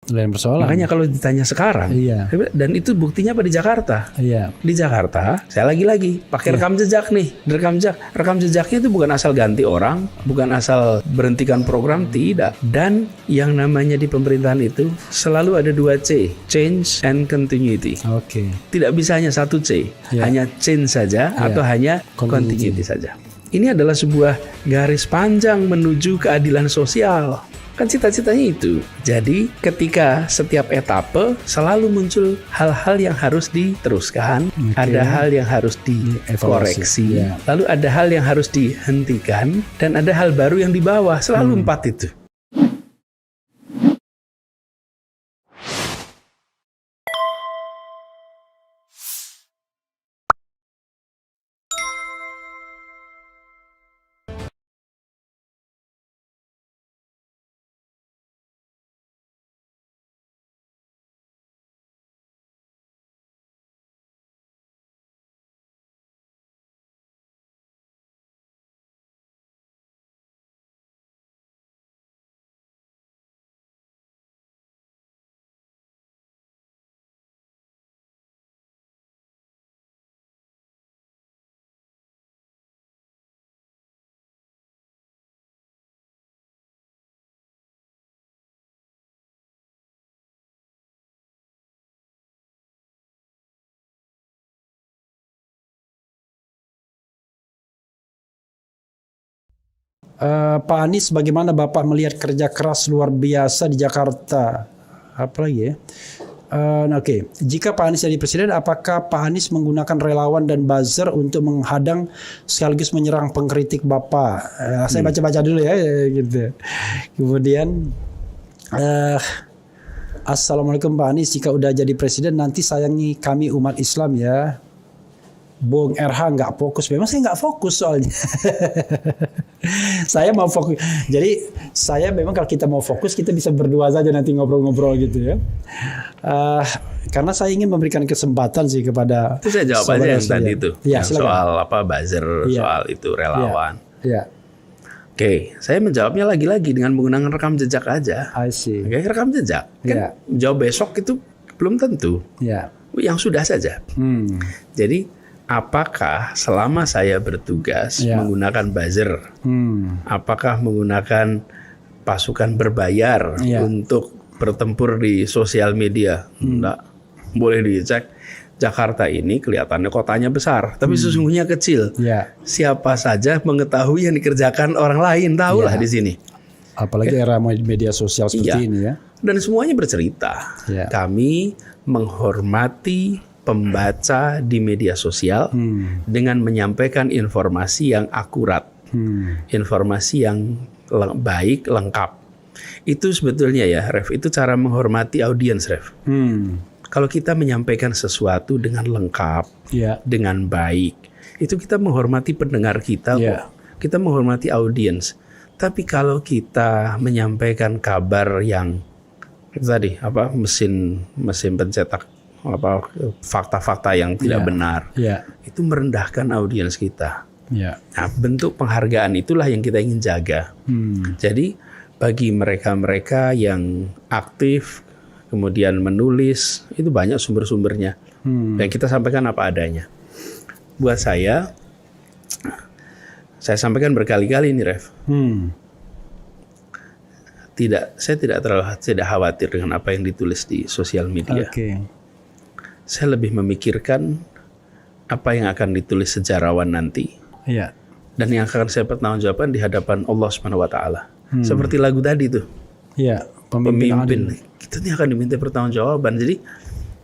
Lain persoalan. Makanya kalau ditanya sekarang, Iya. dan itu buktinya apa di Jakarta? Iya. Di Jakarta, saya lagi pakai rekam jejak nih, rekam jejaknya itu bukan asal ganti orang, bukan asal berhentikan program, tidak. Dan yang namanya di pemerintahan itu selalu ada 2 C, change and continuity. Oke. Tidak bisa hanya 1 C, Iya. hanya change saja atau hanya continuity saja. Ini adalah sebuah garis panjang menuju keadilan sosial. Kan cita-citanya itu. Jadi ketika setiap etape selalu muncul hal-hal yang harus diteruskan, ada hal yang harus dikoreksi, lalu ada hal yang harus dihentikan, dan ada hal baru yang dibawa. Selalu 4 itu. Pak Anies, bagaimana Bapak melihat kerja keras luar biasa di Jakarta? Apa lagi ya? Oke, jika Pak Anies jadi presiden, apakah Pak Anies menggunakan relawan dan buzzer untuk menghadang sekaligus menyerang pengkritik Bapak? Saya baca-baca dulu ya, gitu. Kemudian, Assalamualaikum Pak Anies, jika udah jadi presiden nanti sayangi kami umat Islam ya. Bung RH nggak fokus, memang saya nggak fokus soalnya. Saya mau fokus. Jadi saya memang kalau kita mau fokus kita bisa berdua saja nanti ngobrol-ngobrol gitu ya. Karena saya ingin memberikan kesempatan sih kepada. Itu saya jawab aja yang tadi itu, ya, yang soal apa buzzer, soal itu relawan. Ya. Oke, saya menjawabnya lagi-lagi dengan menggunakan rekam jejak aja. I see. Oke, rekam jejak. Kan jawab besok itu belum tentu. Ya. Yang sudah saja. Jadi apakah selama saya bertugas menggunakan buzzer, apakah menggunakan pasukan berbayar untuk bertempur di sosial media? Enggak. Boleh dicek. Jakarta ini kelihatannya kotanya besar, tapi sesungguhnya kecil. Siapa saja mengetahui yang dikerjakan orang lain, tahulah di sini. Apalagi era media sosial seperti ini ya. Dan semuanya bercerita. Kami menghormati pembaca di media sosial dengan menyampaikan informasi yang akurat, informasi yang baik, lengkap. Itu sebetulnya ya, Ref, itu cara menghormati audiens, Ref. Kalau kita menyampaikan sesuatu dengan lengkap, dengan baik, itu kita menghormati pendengar kita kok. Kita menghormati audiens. Tapi kalau kita menyampaikan kabar yang tadi apa mesin pencetak apa fakta-fakta yang tidak benar, itu merendahkan audiens kita. Nah, bentuk penghargaan itulah yang kita ingin jaga. Jadi bagi mereka-mereka yang aktif kemudian menulis, itu banyak sumber-sumbernya dan kita sampaikan apa adanya. Buat saya sampaikan berkali-kali ini, Ref. Saya tidak khawatir dengan apa yang ditulis di sosial media. Saya lebih memikirkan apa yang akan ditulis sejarawan nanti, dan yang akan saya pertanggungjawabkan di hadapan Allah Subhanahu Wa Taala. Seperti lagu tadi tuh, pemimpin itu nih akan diminta pertanggungjawaban. Jadi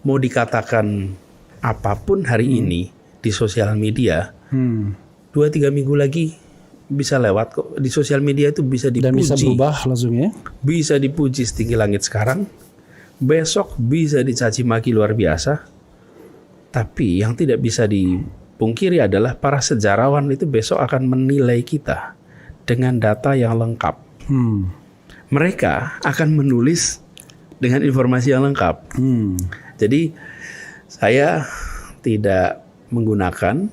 mau dikatakan apapun hari ini di sosial media, 2-3 minggu lagi bisa lewat kok. Di sosial media itu bisa dipuji, dan bisa berubah langsung ya. Bisa dipuji setinggi langit sekarang, besok bisa dicaci maki luar biasa. Tapi yang tidak bisa dipungkiri adalah para sejarawan itu besok akan menilai kita dengan data yang lengkap. Mereka akan menulis dengan informasi yang lengkap. Jadi saya tidak menggunakan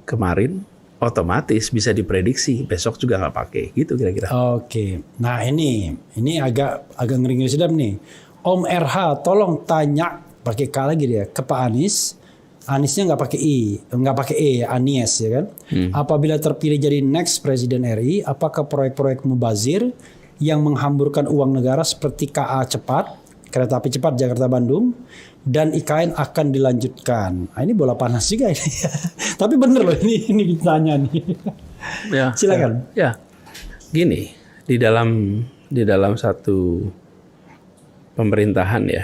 kemarin otomatis bisa diprediksi besok juga nggak pakai, gitu kira-kira. Oke. Nah ini agak ngeri-ngeri sedap nih. Om RH, tolong tanya pakai K lagi dia ke Pak Anies. Aniesnya nggak pakai E, Anies ya kan. Apabila terpilih jadi next Presiden RI, apakah proyek-proyek mubazir yang menghamburkan uang negara seperti KA cepat, kereta api cepat Jakarta Bandung, dan IKN akan dilanjutkan? Nah, ini bola panas juga ini. Tapi bener loh ini ditanya nih. Ya, silakan. Ya, gini, di dalam satu pemerintahan ya,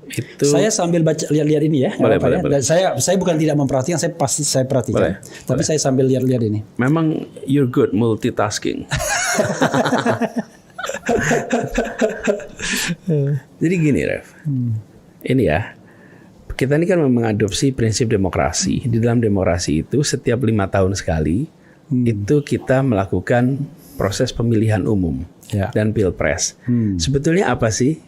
itu saya sambil baca lihat ini ya. Boleh. Dan saya bukan tidak memperhatikan, saya perhatikan. Tapi saya sambil lihat ini. Memang you're good multitasking. Jadi gini, Rev. Ini ya, kita ini kan mengadopsi prinsip demokrasi. Di dalam demokrasi itu setiap 5 tahun sekali itu kita melakukan proses pemilihan umum dan pilpres. Sebetulnya apa sih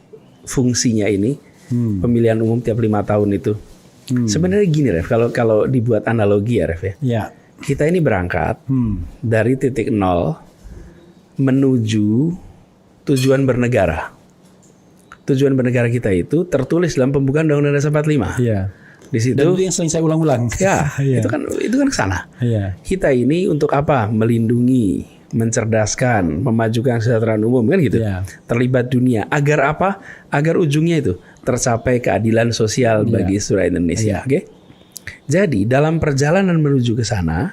fungsinya ini? Pemilihan umum tiap 5 tahun itu. Sebenarnya gini, Rev, kalau dibuat analogi ya, Rev ya. Kita ini berangkat dari titik 0 menuju tujuan bernegara. Tujuan bernegara kita itu tertulis dalam pembukaan Undang-Undang Dasar 45. Iya. Di situ. Dan itu yang sering saya ulang-ulang. Ya, itu kan ke sana. Iya. Kita ini untuk apa? Melindungi, mencerdaskan, memajukan kesejahteraan umum kan gitu. Iya. Terlibat dunia. Agar apa? Agar ujungnya itu tercapai keadilan sosial bagi seluruh Indonesia. Oke? Jadi dalam perjalanan menuju ke sana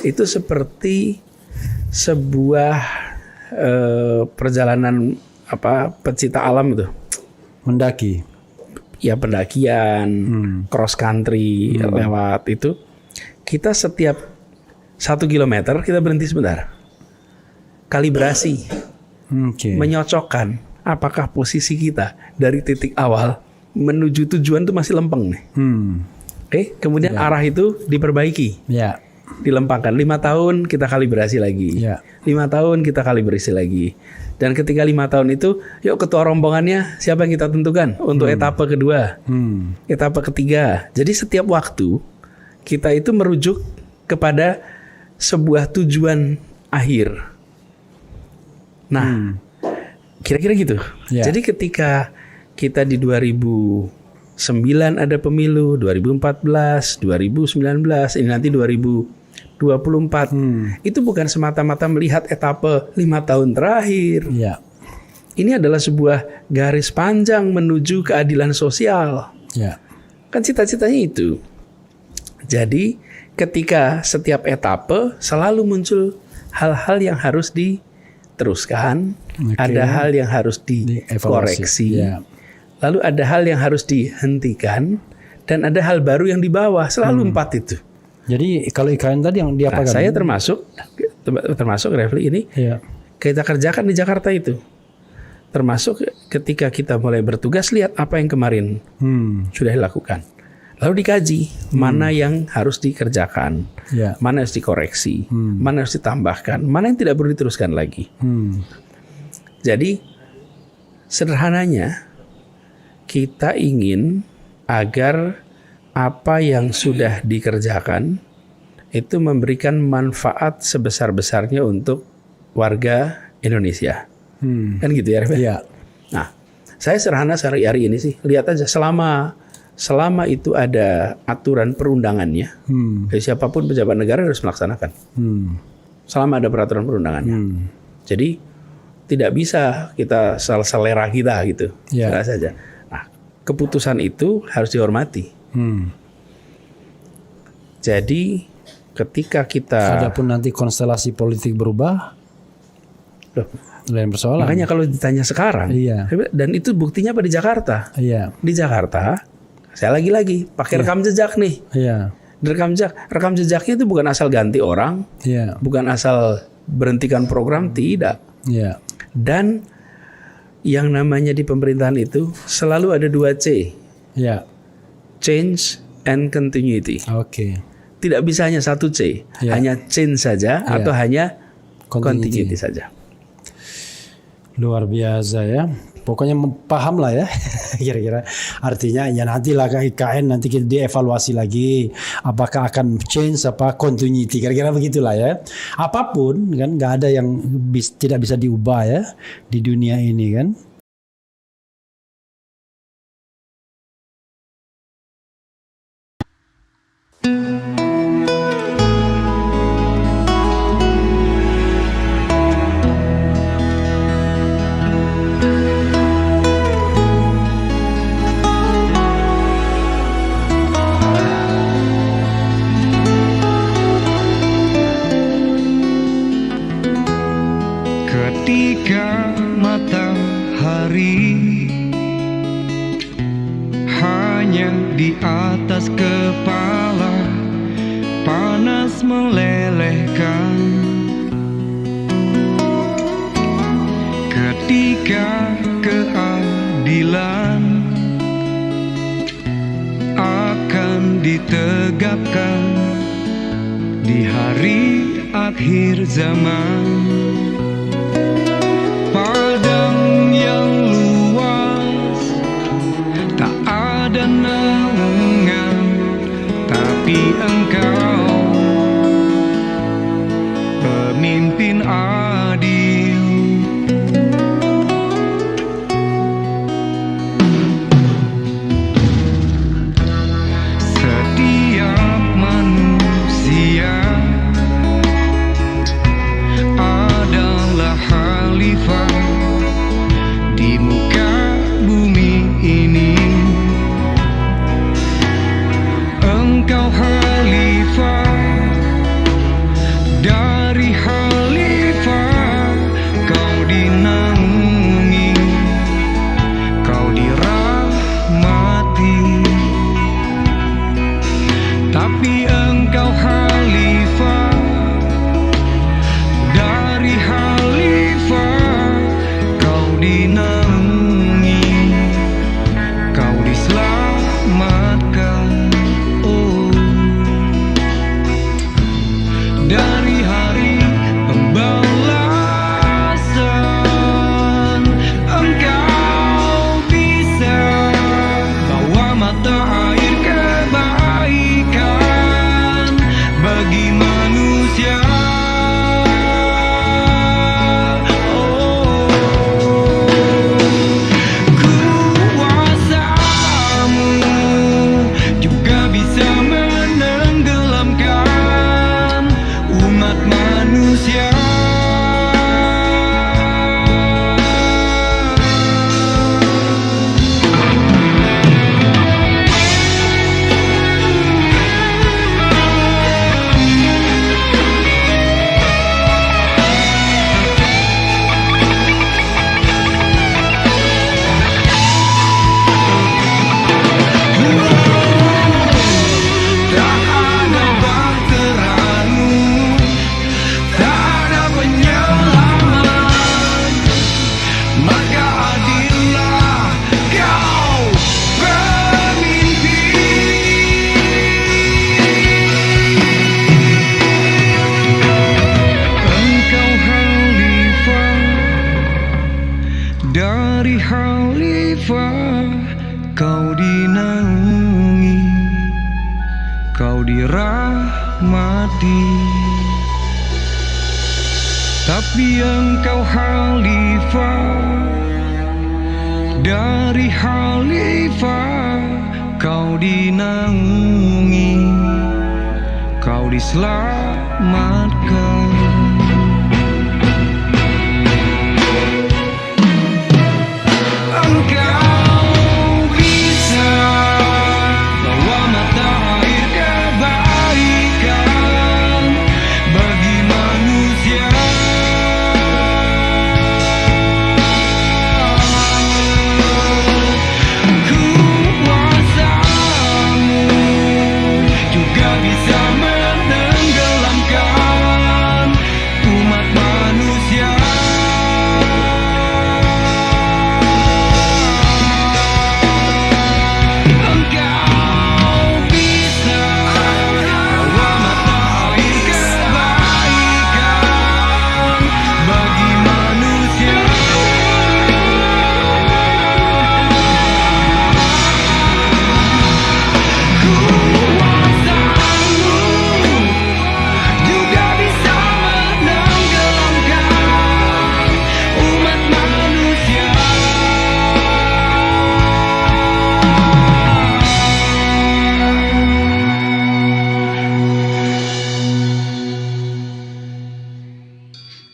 itu seperti sebuah perjalanan pecinta alam itu. Mendaki. Ya pendakian, cross country lewat itu. Kita setiap 1 kilometer kita berhenti sebentar. Kalibrasi. Menyocokkan apakah posisi kita dari titik awal menuju tujuan itu masih lempeng nih. Kemudian arah itu diperbaiki. Dilempangkan 5 tahun kita kalibrasi lagi. 5 tahun kita kalibrasi lagi. Dan ketika 5 tahun itu, yuk ketua rombongannya siapa yang kita tentukan untuk etapa kedua, etapa ketiga. Jadi setiap waktu kita itu merujuk kepada sebuah tujuan akhir. Nah, kira-kira gitu. Jadi ketika kita di 2009 ada pemilu, 2014, 2019, ini nanti 2024. Itu bukan semata-mata melihat etapa 5 tahun terakhir. Ini adalah sebuah garis panjang menuju keadilan sosial. Kan cita-citanya itu. Jadi ketika setiap etapa selalu muncul hal-hal yang harus diteruskan, ada hal yang harus dikoreksi, lalu ada hal yang harus dihentikan, dan ada hal baru yang di bawah. Selalu 4 itu. Jadi kalau IKN tadi yang diapakan? Saya termasuk Refli ini kita kerjakan di Jakarta itu. Termasuk ketika kita mulai bertugas, lihat apa yang kemarin sudah dilakukan. Lalu dikaji mana yang harus dikerjakan, mana yang harus dikoreksi, mana yang harus ditambahkan, mana yang tidak perlu diteruskan lagi. Jadi sederhananya kita ingin agar apa yang sudah dikerjakan itu memberikan manfaat sebesar-besarnya untuk warga Indonesia. Kan gitu ya, Ref? Nah, saya sederhana hari ini sih, lihat aja selama itu ada aturan perundangannya, siapapun pejabat negara harus melaksanakan. Selama ada peraturan perundangannya. Jadi tidak bisa kita selera kita gitu, saja. Nah, keputusan itu harus dihormati. Jadi ketika kita, adapun nanti konstelasi politik berubah, lain persoalan. Makanya kalau ditanya sekarang, dan itu buktinya apa di Jakarta? Di Jakarta, saya lagi pakai rekam jejak nih. Rekam jejaknya itu bukan asal ganti orang, bukan asal berhentikan program, tidak. Dan yang namanya di pemerintahan itu selalu ada 2 C. Change and continuity. Tidak bisa hanya 1 C, hanya change saja atau hanya continuity saja. Luar biasa ya. pokoknya paham lah ya. Kira-kira artinya ya nantilah IKN nanti kita dievaluasi lagi apakah akan change apa continuity, kira-kira begitulah ya. Apapun kan nggak ada yang tidak bisa diubah ya di dunia ini kan. Ketika matahari hanya di atas kepala panas melelehkan, ketika keadilan akan ditegakkan di hari akhir zaman. Padang yang luas tak ada naungan, tapi Engkau pemimpin adil. Setiap manusia adalah khalifah di muka bumi ini. Engkau khalifah, dari khalifah kau dinaungi, kau dirahmati. Tapi Engkau khalifah, dari khalifah kau dinaungi, kau diselamatkan. Oh, dari hari pembalasan Engkau bisa bawa mata air kebaikan bagi manusia. Kuasamu juga bisa menenggelamkan umat manusia. Tak ada bahteramu, tak ada penyelamat, maka adillah kau pemimpin. Engkau khalifah, dari khalifah kau dinaungi, kau dirahmati. Tapi Engkau khalifah, dari khalifah kau dinaungi, kau diselamatkan. Engkau bisa bawa mata air kebaikan bagi manusia. Kuasamu juga bisa menenggelamkan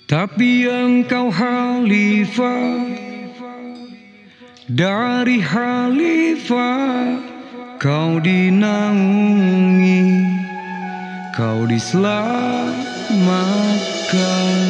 Tapi engkau khalifah, dari khalifah kau dinaungi, kau diselamatkan.